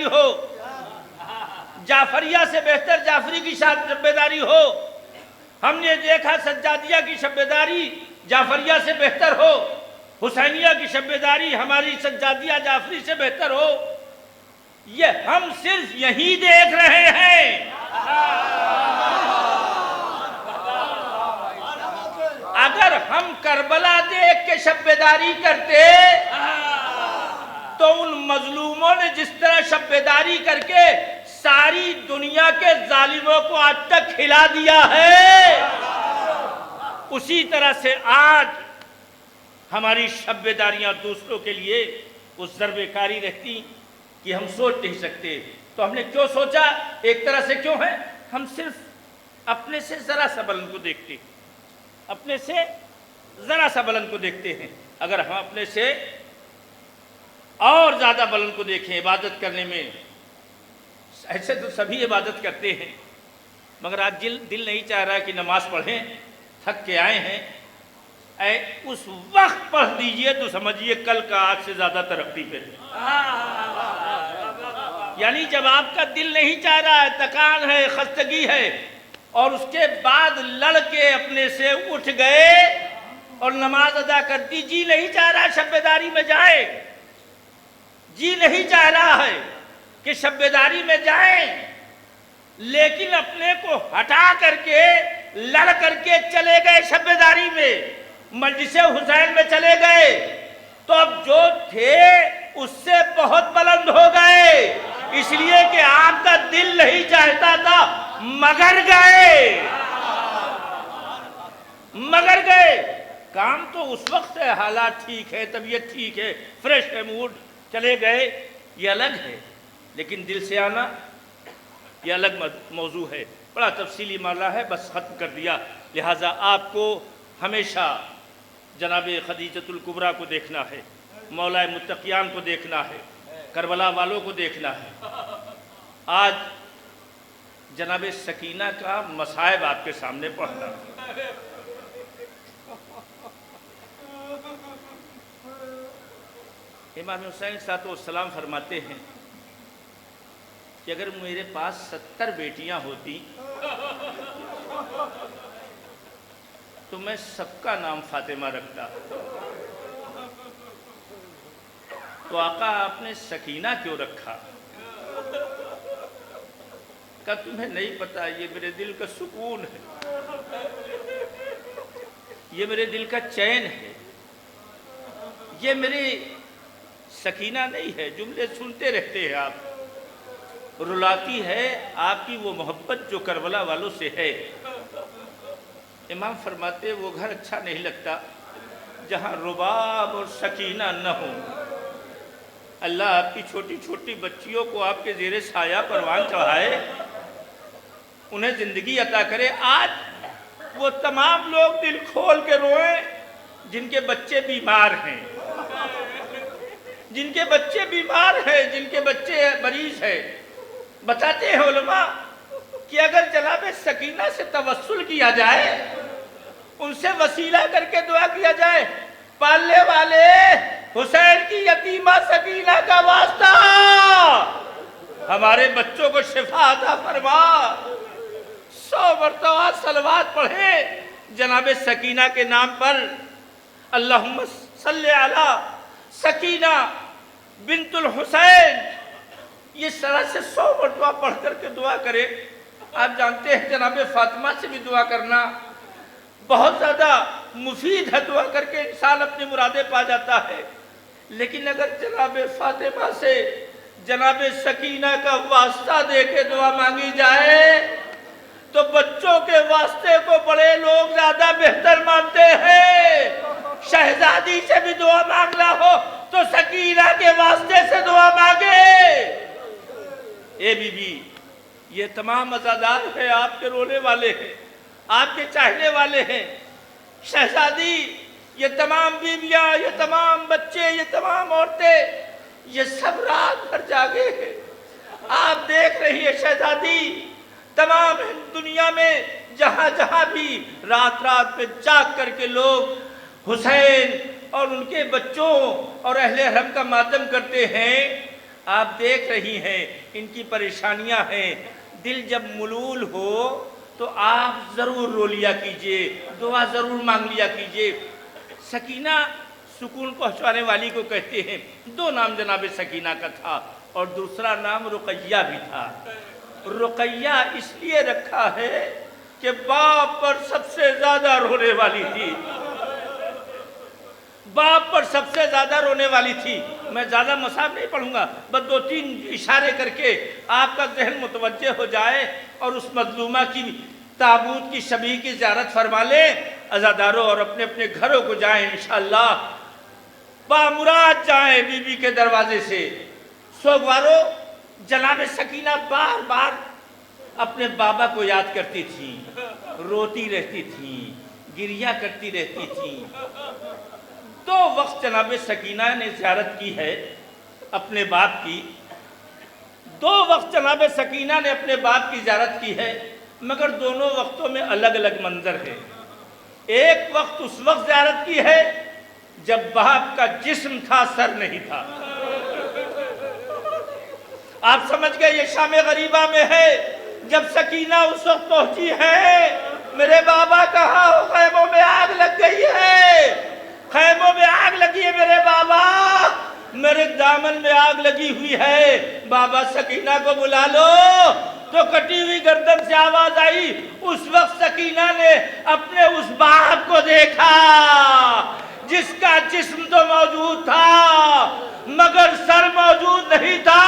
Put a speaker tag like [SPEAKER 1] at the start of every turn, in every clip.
[SPEAKER 1] शब्बेदारी हो, जाफरिया से बेहतर जाफरी की शब्बेदारी हो। हमने देखा सज्जादिया की शब्बेदारी जाफरिया से बेहतर हो, हुसैनिया की शब्बेदारी हमारी सज्जादिया जाफरी से बेहतर हो। ये हम सिर्फ यही देख रहे हैं। अगर हम करबला देख के शब्बेदारी करते तो उन मजलूमों ने जिस तरह शब्बेदारी करके सारी दुनिया के जालिमों को आज तक खिला दिया है, उसी तरह से आज हमारी शब्बेदारियां दूसरों के लिए उस ज़र्बेकारी रहती कि हम सोच नहीं सकते। तो हमने क्यों सोचा? एक तरह से क्यों है, हम सिर्फ अपने से जरा सा बुलंद को देखते, अपने से जरा सा बुलंद को देखते हैं। अगर हम अपने से और ज्यादा बुलंद को देखें इबादत करने में, ऐसे तो सभी इबादत करते हैं, मगर आज दिल नहीं चाह रहा कि नमाज पढ़ें, थक के आए हैं। उस वक्त पढ़ दीजिए तो समझिए कल का आज से ज्यादा तरक्की पे। यानी जब आपका दिल नहीं चाह रहा है, थकान है, खस्तगी है, और उसके बाद लड़के अपने से उठ गए और नमाज अदा कर दी, जी नहीं चाह रहा शब्बेदारी में जाए, जी नहीं चाह रहा है कि शब्बेदारी में जाएं, लेकिन अपने को हटा करके लड़ करके चले गए शब्बेदारी में, मजलिस हुसैन में चले गए, तो अब जो थे उससे बहुत बुलंद हो गए, इसलिए कि आपका दिल नहीं चाहता था, मगर गए। काम तो उस वक्त है, हालात ठीक है, तबीयत ठीक है, फ्रेश है मूड, चले गए, ये अलग है। लेकिन दिल से आना ये अलग मौजू है, बड़ा तफसीली मामला है, बस ख़त्म कर दिया। लिहाजा आपको हमेशा जनाब खदीजतुल कुबरा को देखना है, मौलाए मुत्तकियान को देखना है, करबला वालों को देखना है। आज जनाब सकीना का मसाइब आपके सामने पढ़ना। इमाम हुसैन सलाम फरमाते हैं कि अगर मेरे पास 70 बेटियां होती तो मैं सबका नाम फातिमा रखता। तो आका आपने सकीना क्यों रखा? क्या तुम्हें नहीं पता ये मेरे दिल का सुकून है, ये मेरे दिल का चैन है, ये मेरी सकीना नहीं है। जुमले सुनते रहते हैं आप, रुलाती है आपकी वो मोहब्बत जो करबला वालों से है। इमाम फरमाते वो घर अच्छा नहीं लगता जहाँ रुबाब और सकीना न हो। अल्लाह आपकी छोटी छोटी बच्चियों को आपके ज़ेरे साया परवान चढ़ाए, उन्हें ज़िंदगी अता करे। आज वो तमाम लोग दिल खोल के रोएं जिनके बच्चे बीमार हैं, जिनके बच्चे बीमार हैं, जिनके बच्चे मरीज हैं। बताते हैं उलमा कि अगर जनाब सकीना से तवस्सुल किया जाए, उनसे वसीला करके दुआ किया जाए, पालने वाले हुसैन की यतीमा सकीना का वास्ता हमारे बच्चों को शिफा अता फरमा, 100 मरतबा सलवात पढ़े जनाब सकीना के नाम पर, अल्लाहुम्मा सल्ली अला सकीना बिन्तुल हुसैन, ये तरह से 100 मरतबा पढ़ करके दुआ करे। आप जानते हैं जनाब फातिमा से भी दुआ करना बहुत ज़्यादा मुफीद है, दुआ करके इंसान अपनी मुरादें पा जाता है। लेकिन अगर जनाब फातिमा से जनाब सकीना का वास्ता दे के दुआ मांगी जाए तो बच्चों के वास्ते को बड़े लोग ज़्यादा बेहतर मानते हैं। शहजादी से भी दुआ मांगना हो तो सकीना के वास्ते से दुआ मांगे। ए बीबी, ये तमाम मज़ादार है, आपके रोने वाले हैं, आपके चाहने वाले हैं। शहजादी, ये तमाम बीवियां, ये तमाम बच्चे, ये तमाम औरतें, ये सब रात भर जागे हैं। आप देख रही है शहजादी, तमाम दुनिया में जहां जहां भी रात रात में जाग करके लोग हुसैन और उनके बच्चों और अहले हरम का मातम करते हैं, आप देख रही हैं इनकी परेशानियां हैं। दिल जब मलूल हो तो आप ज़रूर रो लिया कीजिए, दुआ ज़रूर मांग लिया कीजिए। सकीना सुकून पहुंचाने वाली को कहते हैं। दो नाम जनाब सकीना का था और दूसरा नाम रुकैया भी था। रुकैया इसलिए रखा है कि बाप पर सबसे ज़्यादा रोने वाली थी, बाप पर सबसे ज्यादा रोने वाली थी। मैं ज्यादा मसाब नहीं पढ़ूंगा, बस 2-3 इशारे करके आपका जहन मुतवज्जे हो जाए और उस मजलूमा की ताबूत की शबीह की ज़ियारत फरमा ले। अज़ादारों और अपने अपने घरों को जाएं, इंशाअल्लाह बामुराद जाएं बीबी के दरवाजे से। सोगवारों, जनाब सकीना बार बार अपने बाबा को याद करती थी, रोती रहती थी, गिरिया करती रहती थी। 2 वक्त जनाब सकीना ने ज़ियारत की है अपने बाप की। 2 वक्त जनाब सकीना ने अपने बाप की ज़ियारत की है, मगर दोनों वक्तों में अलग अलग मंजर है। एक वक्त उस वक्त ज़ियारत की है जब बाप का जिस्म था, सर नहीं था। आप समझ गए ये शाम गरीबा में है। जब सकीना उस वक्त पहुंची है, मेरे बाबा कहाँ हो, खैमों में आग लग गई है, खैमों में आग लगी है मेरे बाबा, मेरे दामन में आग लगी हुई है, बाबा सकीना को बुला लो। तो कटी हुई गर्दन से आवाज आई। उस वक्त सकीना ने अपने उस बाप को देखा जिसका जिस्म तो मौजूद था मगर सर मौजूद नहीं था।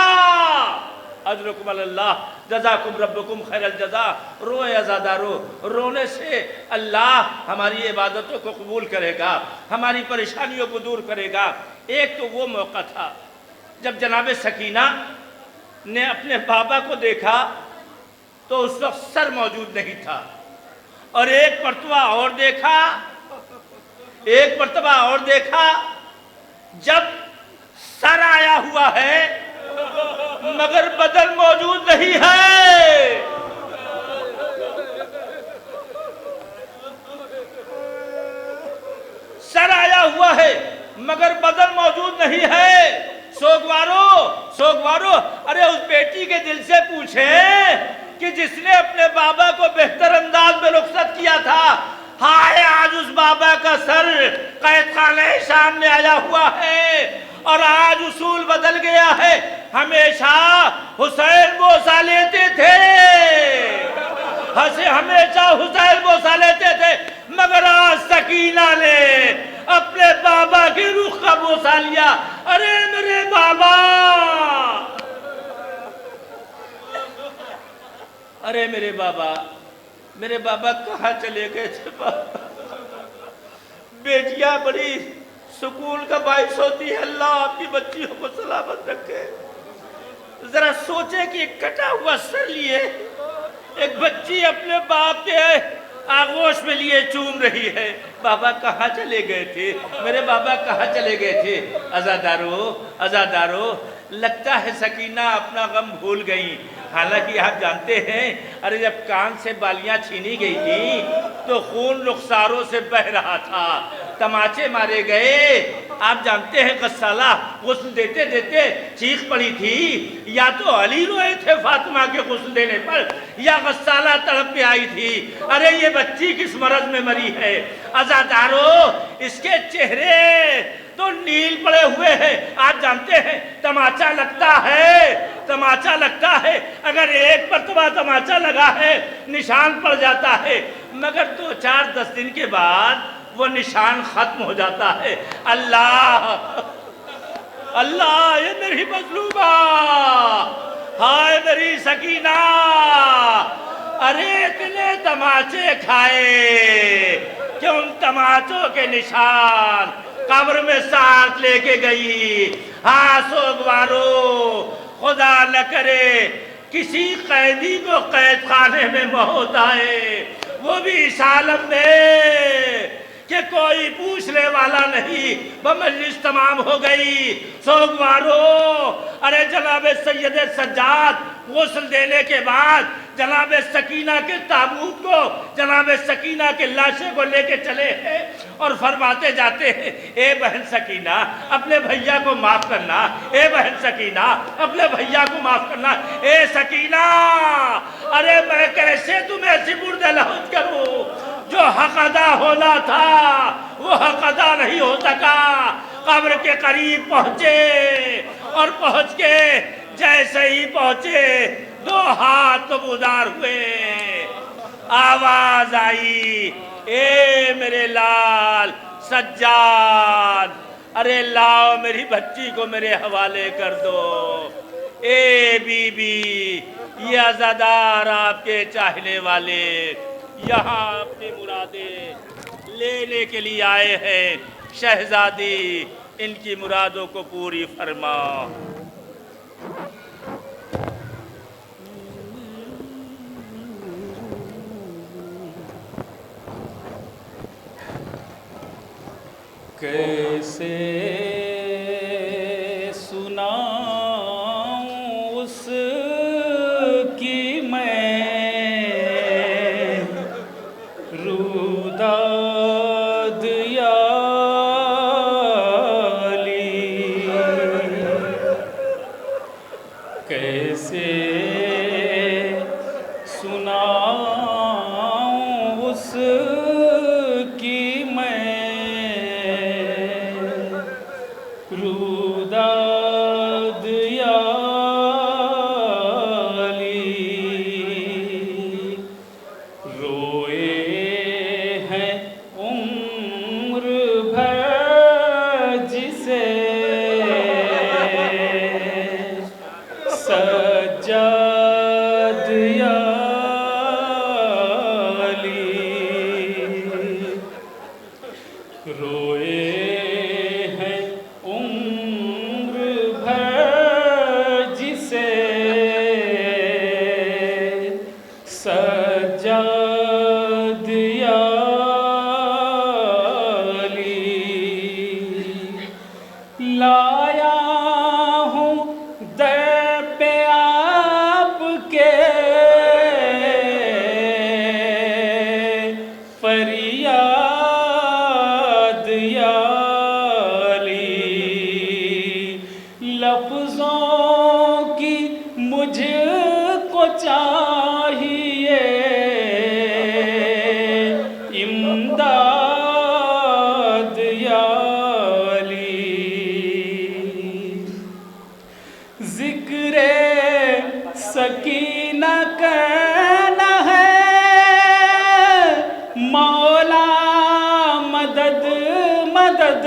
[SPEAKER 1] अजरुकुम अल्लाह जज़ाकुम रब्बुकुम खैरल जज़ा। रोए अज़ादारो, रोने से अल्लाह हमारी इबादतों को कबूल करेगा, हमारी परेशानियों को दूर करेगा। एक तो वो मौका था जब जनाब सकीना ने अपने बाबा को देखा तो उस वक्त सर मौजूद नहीं था, और एक मर्तबा और देखा, एक मर्तबा और देखा जब सर आया हुआ है मगर बदन मौजूद नहीं है। सर आया हुआ है मगर बदन मौजूद नहीं है। सोगवारो, सोगवारो, अरे उस बेटी के दिल से पूछे कि जिसने अपने बाबा को बेहतर अंदाज में रुखसत किया था। हाय, आज उस बाबा का सर कैदखाने शाम में आया हुआ है और आज उसूल बदल गया है। हमेशा हुसैन बोसा लेते थे, हमेशा हुसैन बोसा लेते थे, मगर आज सकीना ने अपने बाबा के रुख का बोसा लिया। अरे मेरे बाबा, अरे मेरे बाबा, मेरे बाबा कहाँ चले गए थे? बेटियां बड़ी सुकून का बाइस होती है। अल्लाह आपकी बच्चियों को सलामत रखे। जरा सोचे कि एक कटा हुआ सर लिए एक बच्ची अपने बाप के आगोश में लिए चूम रही है। बाबा कहाँ चले गए थे? मेरे बाबा कहाँ चले गए थे? अज़ादारो, अज़ादारो, लगता है सकीना अपना गम भूल गई। हालांकि आप जानते हैं, अरे जब कान से बालियां छीनी गई थी तो खून रुखसारों से बह रहा था, तमाचे मारे गए। आप जानते हैं गस्साला गुस्ल देते देते चीख पड़ी थी। या तो अली रोए थे फातिमा के गुस्ल देने पर, या गस्साला तड़प पे आई थी। अरे ये बच्ची किस मरज में मरी है? अज़ादारो, इसके चेहरे तो नील पड़े हुए हैं। आप जानते हैं तमाचा लगता है, तमाचा लगता है, अगर एक मरतबा तमाचा लगा है निशान पड़ जाता है, मगर 2-4-10 दिन के बाद वो निशान खत्म हो जाता है। अल्लाह, अल्लाह, ये मेरी मजलूमा, हाय मेरी सकीना, अरे इतने तमाचे खाए कि उन तमाचों के निशान कब्र में साथ लेके गई। हाँ सोगवारो, खुदा न करे किसी कैदी को कैद खाने में मौत आए, वो भी इस आलम में कि कोई पूछने वाला नहीं। वह मजलिस तमाम हो गई। सोगवारो, अरे जनाब सैयद सज्जाद गुस्ल देने के बाद जनाब सकीना के ताबूत को, जनाब सकीना के लाशे को लेके चले हैं और फरमाते जाते हैं, ए बहन सकीना अपने भैया को माफ करना, ए बहन सकीना अपने भैया को माफ करना। ए सकीना, अरे मैं कैसे तुम्हें सिपुर्द लहुद करूं? जो हक अदा होना था वो हक अदा नहीं हो सका। कब्र के करीब पहुंचे और पहुंच के जैसे ही पहुंचे दो हाथ उदार हुए, आवाज आई, ए मेरे लाल सज्जाद, अरे लाओ मेरी बच्ची को मेरे हवाले कर दो। ए बीबी, ये अज़ादार आपके चाहने वाले यहाँ अपनी मुरादें लेने के लिए आए हैं। शहजादी, इनकी मुरादों को पूरी फरमा।
[SPEAKER 2] कैसे सुनाऊं उसकी मैं रुदाद याली, कैसे सुनाऊं उसकी मैं रुदाद याली। रोए हैं उम्र भर जिसे सज्जाद याली। रोए हैं उम्र भर जिसे सज्जाद याली। लाया हूँ दर पे आपके फरियाद याली। लफ्ज़ों की मुझको चाहिए इमदाद याली। ज़िक्रे सकीना करना है मौला मदद मदद।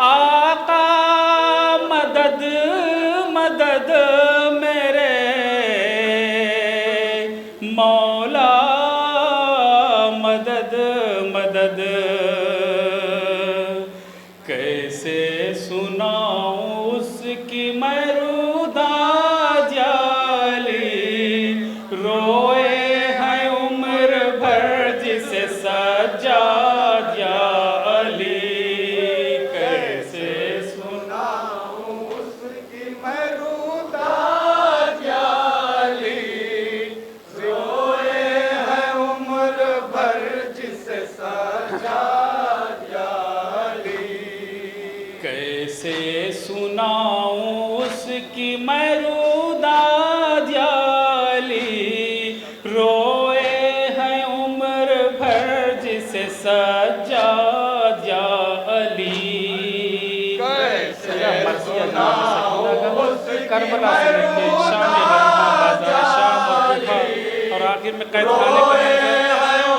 [SPEAKER 2] आका मदद मदद मेरे मौला मदद मदद। कैसे सुनाऊं उसकी मैं रुदाद याली। रोए हैं उम्र भर जिसे सज्जाद याली। कैसे सुनाऊं उसकी मैं रुदाद याली। रोए हैं उम्र भर जिसे सज्जाद याली। कैसे सुनाऊं उसकी मैं रुदाद याली। रोए हैं उम्र भर जिसे सज्जाद याली। कैसे करबला से लेके शाम बाजार शाम और कूफा और आखिर में कैद खाने पर एक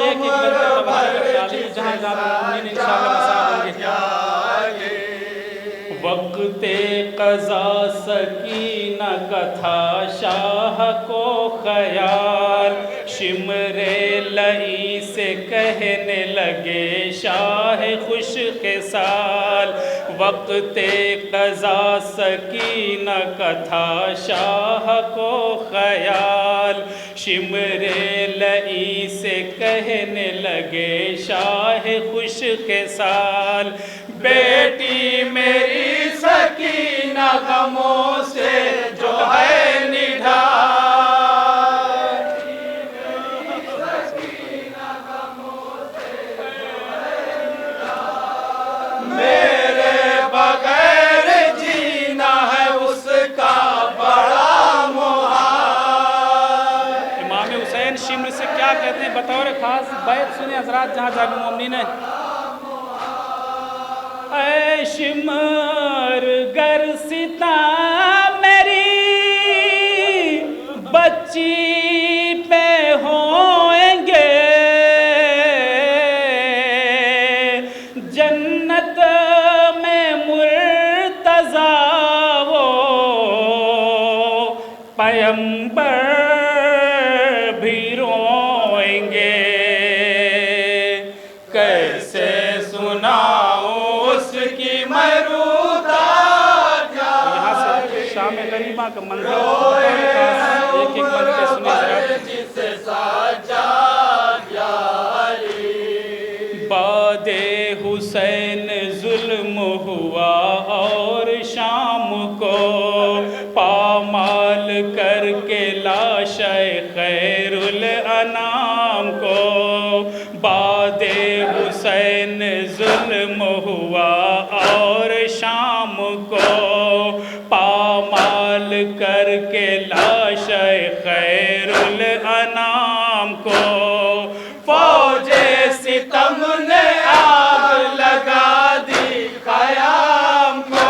[SPEAKER 2] एक बंदा तबादला जहां इंशाअल्लाह मसा होंगे। वक्ते क़ज़ा सकीना का था शाह को ख़याल, शिमरे लई से कहने लगे शाह खुश के साल। वक्ते क़ज़ा सकीना का था शाह को ख़याल, शिमरे लई से कहने लगे शाह खुश के साल। बेटी मेरी सकीना गमों से जो है निढाल, मेरे बगैर जीना है उसका बड़ा मुहाल। इमाम हुसैन शिम्र से क्या कहते हैं बतौर खास बैत सुने हजरात जहाँ जाबी मोमिनीन है। ऐ शिमर गर सिता मेरी बच्ची पे होएंगे, जन्नत में मुर्तज़ा वो पैगंबर भी रोएंगे। कैसे सुनाऊं उसकी मरूदा, यहाँ से शाम गरीबा का मंजर एक एक बन के सुने जिसे साजा बादे हुसैन जुल्म हुआ और शाम को पामाल करके लाशे खैरुल अनाम को। बादे हुसैन जुल्म हुआ और शाम को पामाल करके लाशे खैरुल अनाम को। फौजे सितम ने आग लगा दी क़याम को।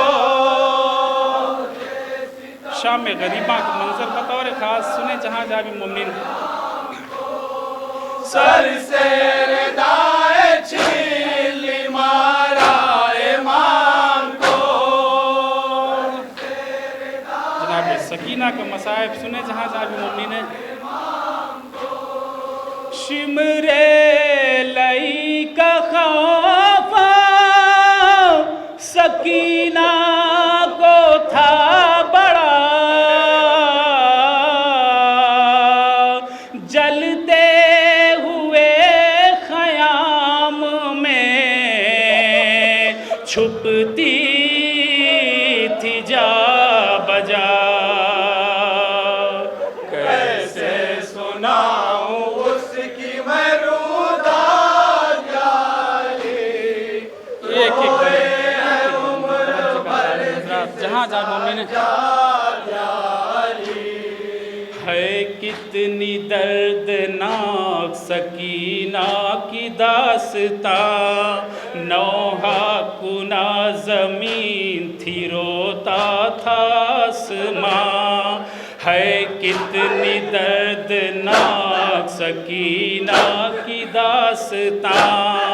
[SPEAKER 2] शाम में गरीबा का मंजर बतौर खास सुने जहाँ जाबी मोमिनीन। सर से रिदाए छीन मारा इमाम को, जनाब सकीना का मसाइब सुने जहाँ जाबी मोमिनीन। शिमरे लई का खौफ सकीना को था बड़ा, जलते हुए ख़याम में छुपती थी जा बजा। कैसे सुनाऊं उसकी मरूदा एक जहाँ जा मोमिन है। कितनी दर्दनाक सकीना की दास्तां, नौहा कुना ज़मीन थी रोता था आसमां। है कितनी दर्दनाक सकीना की दास्तां,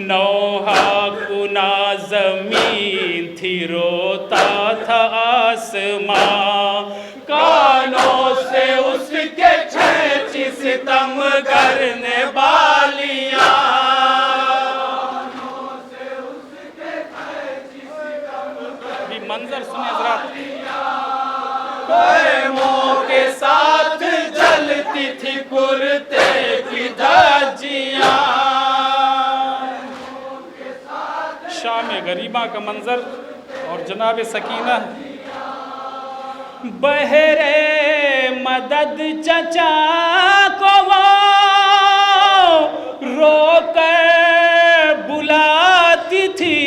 [SPEAKER 2] नौहा कुना ज़मीन थी रोता था आसमां। कानों से उसके छेची सितम करने वालियाँ, मंजर सुने हज़रात। ख़ैमों के साथ जलती थी कुर्ते की धज्जियाँ। शाम गरीबा का मंजर और जनाब सकीना। बहरे मदद चचा को वो रोकर बुलाती थी,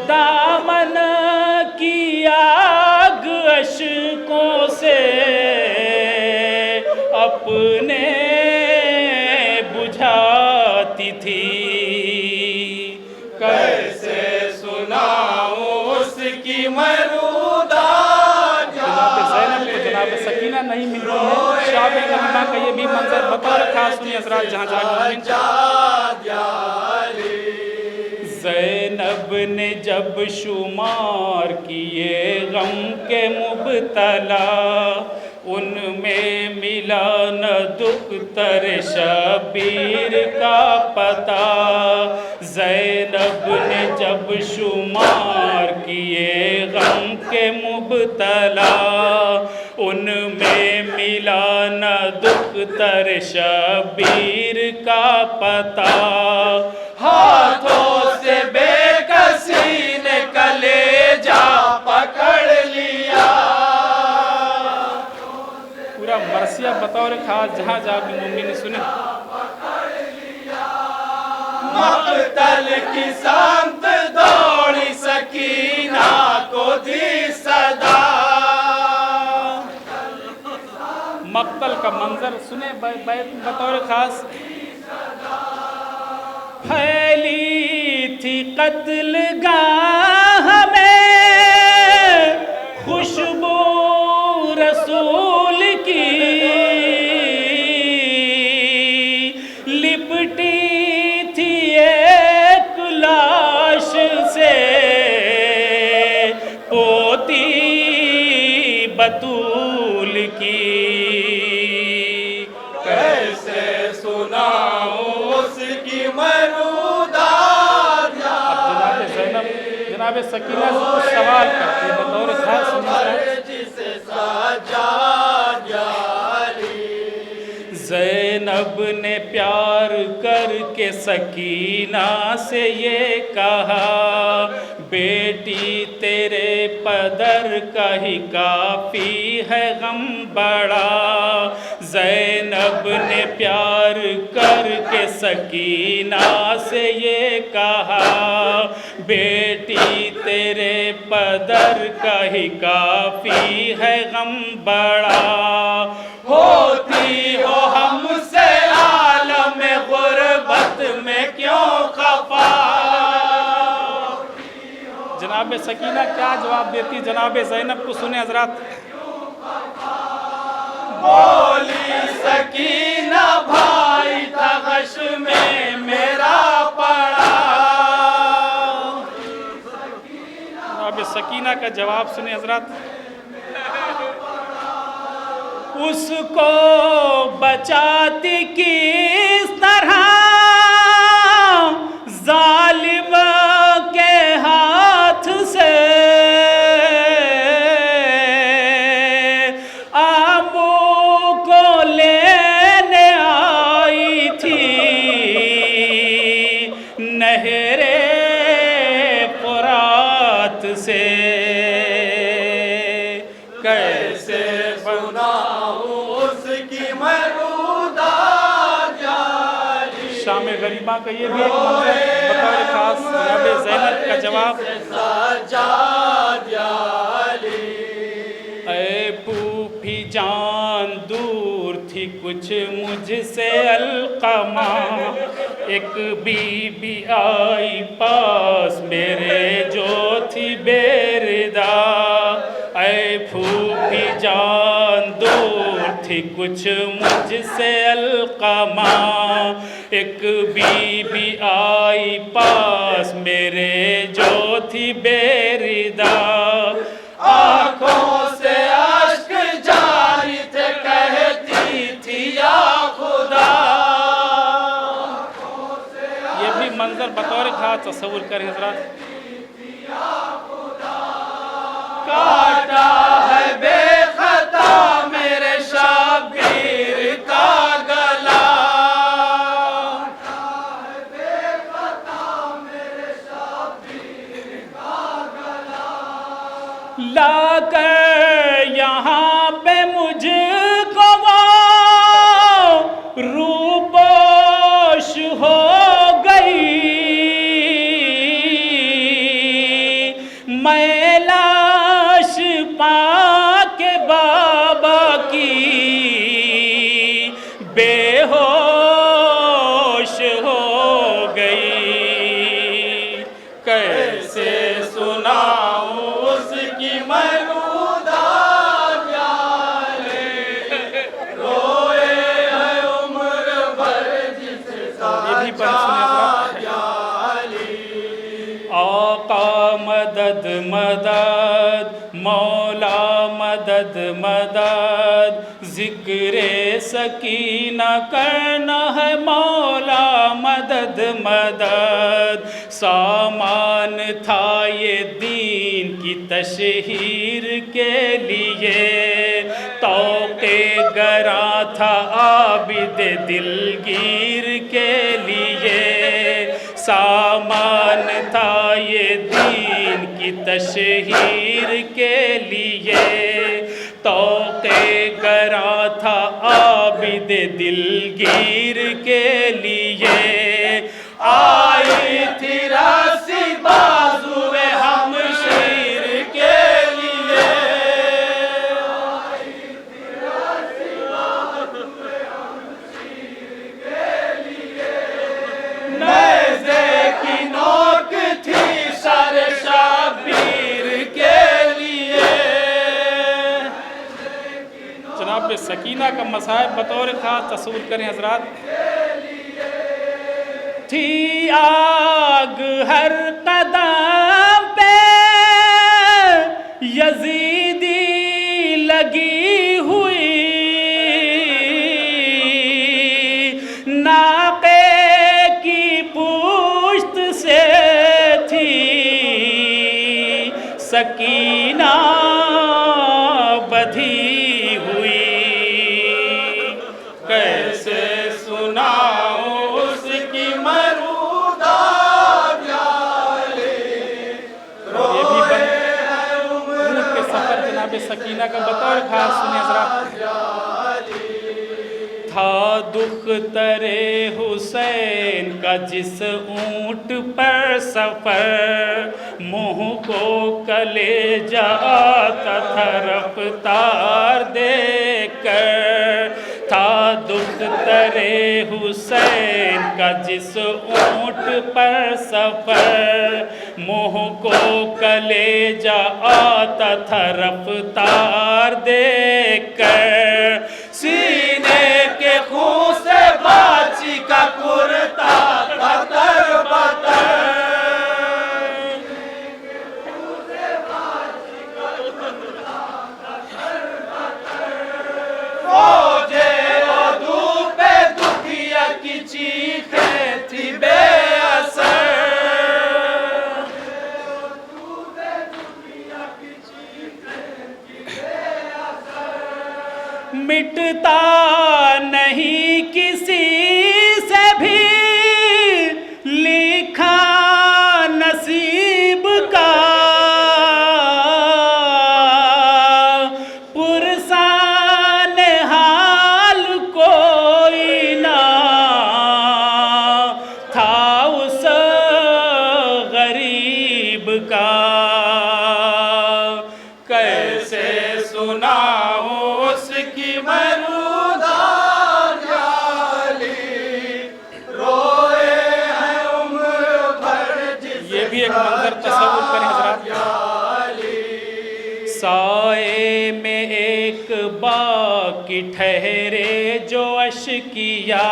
[SPEAKER 2] दामन की आग अश्कों से अपने बुझाती थी। कैसे सुनाऊं उसकी मरूदा, जनाब ज़ैनब को जनाब सकीना नहीं मिलती है। शाब गरीबा का ये भी मंजर बतौर खास सुनिए हज़रात जहाँ जाए। ज़ैनब ने जब शुमार किए गम के मुबतला, उनमें मिला न दुख तर शबीर का पता। ज़ैनब ने जब शुमार किए गम के मुबतला, उनमें मिला न दुख तर शबीर का पता। हाथों से बेकसी ने कलेजा पकड़ लिया। पूरा मरसिया बतौर खास जहाँ जाके मुम्मी सुने। मक़तल की सांत दौड़ी सकीना को दी सदा। मक़तल का मंजर सुने बतौर खास। फैली थी कत्ल गाह में खुशबू रसूल की, लिपटी थी एक लाश से पोती बतूल की। कैसे सुनाऊं उसकी मरूदात। अब जनाब सकीना से कुछ सवाल करते हैं बतौर खास। जिसे ज़ैनब ने प्यार करके सकीना से ये कहा, बेटी तेरे पदर का ही काफ़ी है गम बड़ा। ज़ैनब ने प्यार करके सकीना से ये कहा, बेटी तेरे पदर का ही काफ़ी है गम बड़ा। होती हो हमसे आलम गुरबत में क्यों खफा। जनाब सकीना क्या जवाब देती जनाब ज़ैनब को सुने हजरात। बोली सकीना भाई था गश में मेरा पड़ा। जनाब सकीना का जवाब सुने हजरात। उसको बचाती किस तरह जालिम के हाथ से, आमू को लेने आई थी नहरे फुरात से। कैसे शाम गरीबा का ये भी एक मंजर बतौर खास जनाब ज़ैनब का जवाब। ऐ फूफी जान दूर थी कुछ मुझसे अलक़मा, एक बीबी आई पास मेरे जो थी बेरदा। ऐ फूफी जान दूर थी कुछ मुझसे अलक़मा, एक बीबी आई पास मेरे जो थी बेरिदा। आँखों से अश्क जारी थे कहती थी या खुदा। ये भी मंजर बतौर खास तस्वुर करें हज़रात। काटा है बेखता मेरे शाबीर का गला। लाकर यहाँ पे मुझको वो रूपोश हो गई, मैं लाश पाके बाबा की बेहोश हो गई। कैसे सुनाऊं उसकी मरूदात यारे, रोए है उम्र भर जिसे साजा याली। आका मदद मदद, मौला मदद मदद, ज़िक्रे सकीना करना है मौला मदद मदद। सामान था ये दीन की तशहीर के लिए, तौक़े गरा था आबिद दिलगीर के लिए। सामान था ये दीन की तशहीर के लिए, तौक़े गरा था आबिद दिलगीर के लिए। आई थी रासी बाजुए हमशीर के लिए, नेज़े की नोक थी सर शबीर के लिए। जनाब सकीना का मसाइब बतौर खास तस्वुर करें हजरात। थी आग हर कदम पे यजीदी लगी हुई, नाके की पुश्त से थी सकीना बधी हुई। कैसे सुनाऊं उसकी मरूदा जाले, रोए हैं उम्र के सफर जनाब सकीना का बतौर खास सुने जरा। था दुख तरे हुसैन का जिस ऊंट पर सफर, मुँह को कलेजा आता था रफ्तार देकर। था दुख तरे हुसैन का जिस ऊंट पर सफर, मुँह को कलेजा आता था रफ्तार देकर। सीने के खून से बाची का कुर्ता कतर बतर, फौजे ओदू पे दुखिया की चीखें थी बेअसर। मिटता नहीं किसी से भी लिखा नसीब का, पुरसान हाल कोई ना था उस गरीब का। कैसे सुनाऊं उसकी मरूदा जाली, रोए हैं उम्र भर जिस। ये भी एक मंजर तस्वुर करें हजरात। साए में एक बाग की ठहरे जो अशकिया,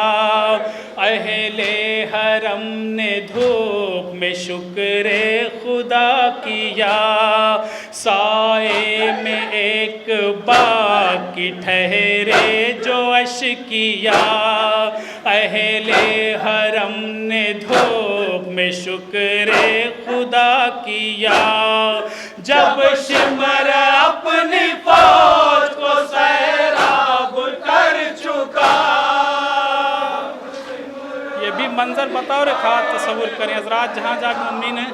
[SPEAKER 2] अहले हरम ने धूप में शुक्रे खुदा किया। साए में एक बाग की ठहरे जो अशकिया, अहले हरम ने धूप में शुक्रे खुदा किया। जब शिमर अपनी फौज को सैराब कर चुका, ये भी मंजर बतौर खास तस्वुर करें हजरात जहाँ जहाँ मुम्मिन है।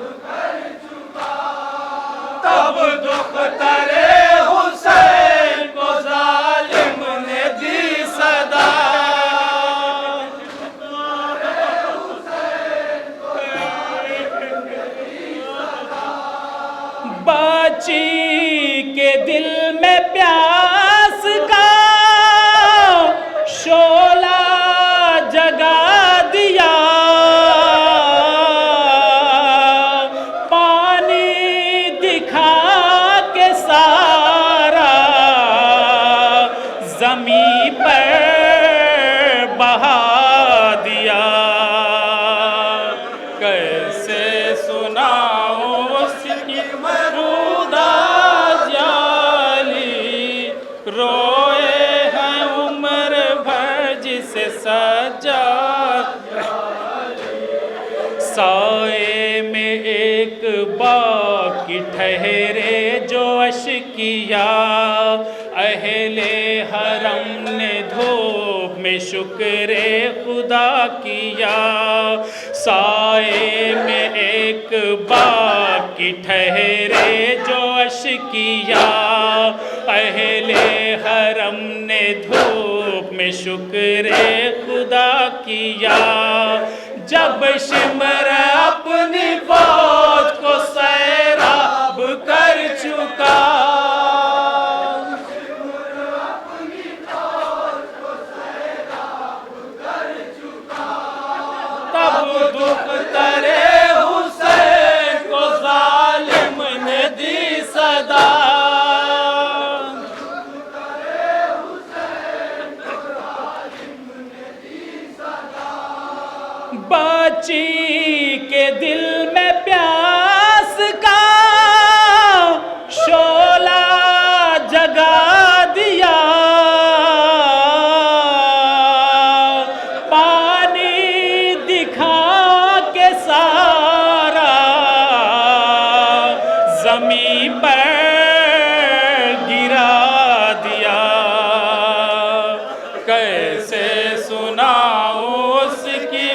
[SPEAKER 2] तब दुख तरे हुसैन को जालिम ने दी सदा, बाची के दिल में प्यास का शोला जगा दिया, पानी दिखा के सारा जमी पर बहा दिया। कैसे सुनाऊं साए में एक बाकी ठहरे जो अशकिया, अहले हरम ने धूप में शुक्रे खुदा किया। साए में एक बाकी ठहरे जो अशकिया, अहले हरम ने धूप में शुक्रे खुदा किया। जब शिमर अपनी फौज को सैराब कर चुका, तब दुख तरे हुसैन को जालिम ने दी सदा। बाची के दिल में प्यास का शोला जगा दिया, पानी दिखा के सारा जमीन पर गिरा दिया। कैसे सुनाऊं उसकी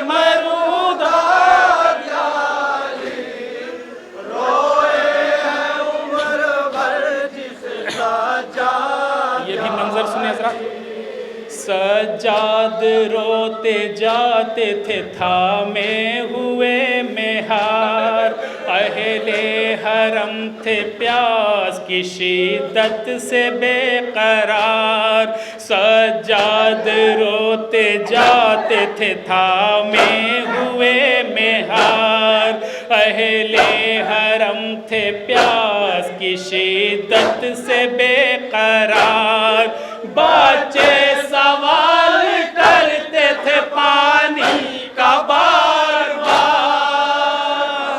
[SPEAKER 2] सज्जाद रोते जाते थे थामे हुए मेहार, अहले हरम थे प्यास की शिद्दत से बेकरार। सज्जाद रोते जाते थे थामे हुए मेहार, अहले हरम थे प्यास की शिद्दत से बेकरार। बच्चे सवाल करते थे पानी का बार बार,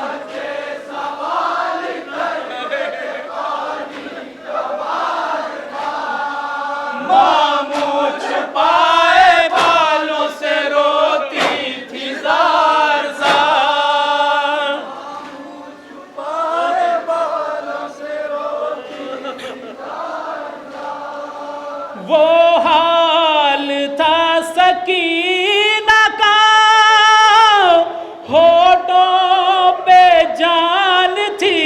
[SPEAKER 2] बच्चे सवाल करते थे पानी का बार बार। मामू छुपाए बालों से रोती थी जार जार, मामू छुपाए बालों से रोती थी जार जार। वो हाल था सकीना का, होठों पे जान थी,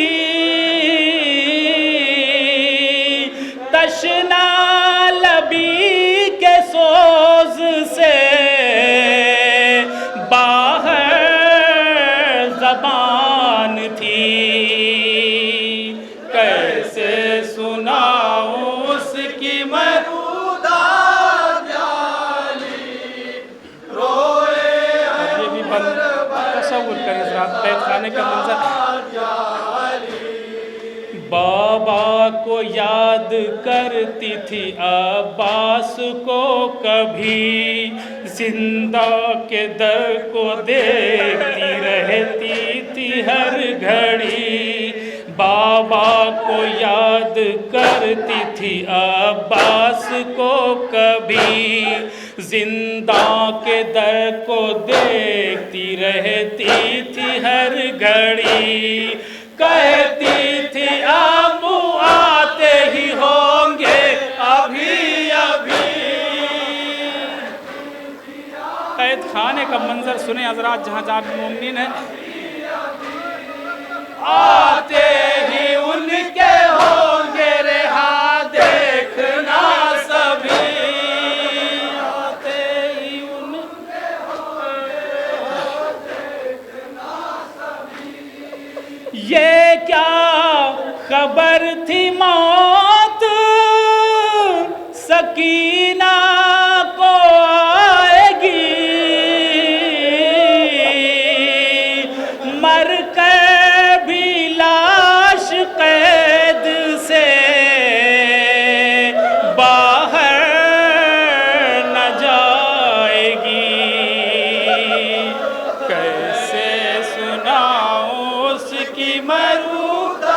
[SPEAKER 2] तशना लबी के सोज से बाहर ज़बान थी। कैसे सुनाऊं उसकी तसव्वुर करें कैद खाने का मंजर। बाबा को याद करती थी अब्बास को कभी, जिंदा के दर को देखती रहती थी हर घड़ी। बाबा को याद करती थी अब्बास को कभी, जिंदा के दर को देखती रहती थी हर घड़ी। कहती थी अबू आते ही होंगे अभी अभी। कैद खाने का मंजर सुने हजरात, जहाँ जहाँ भी मोमिन है। आते ही उनके होंगे रिहा देखना सभी, आते ही उनके होंगे देखना सभी। ये क्या खबर थी मौत सकीना को आएगी, मर कर कैद से बाहर न जाएगी। कैसे सुनाऊं उसकी मरूदा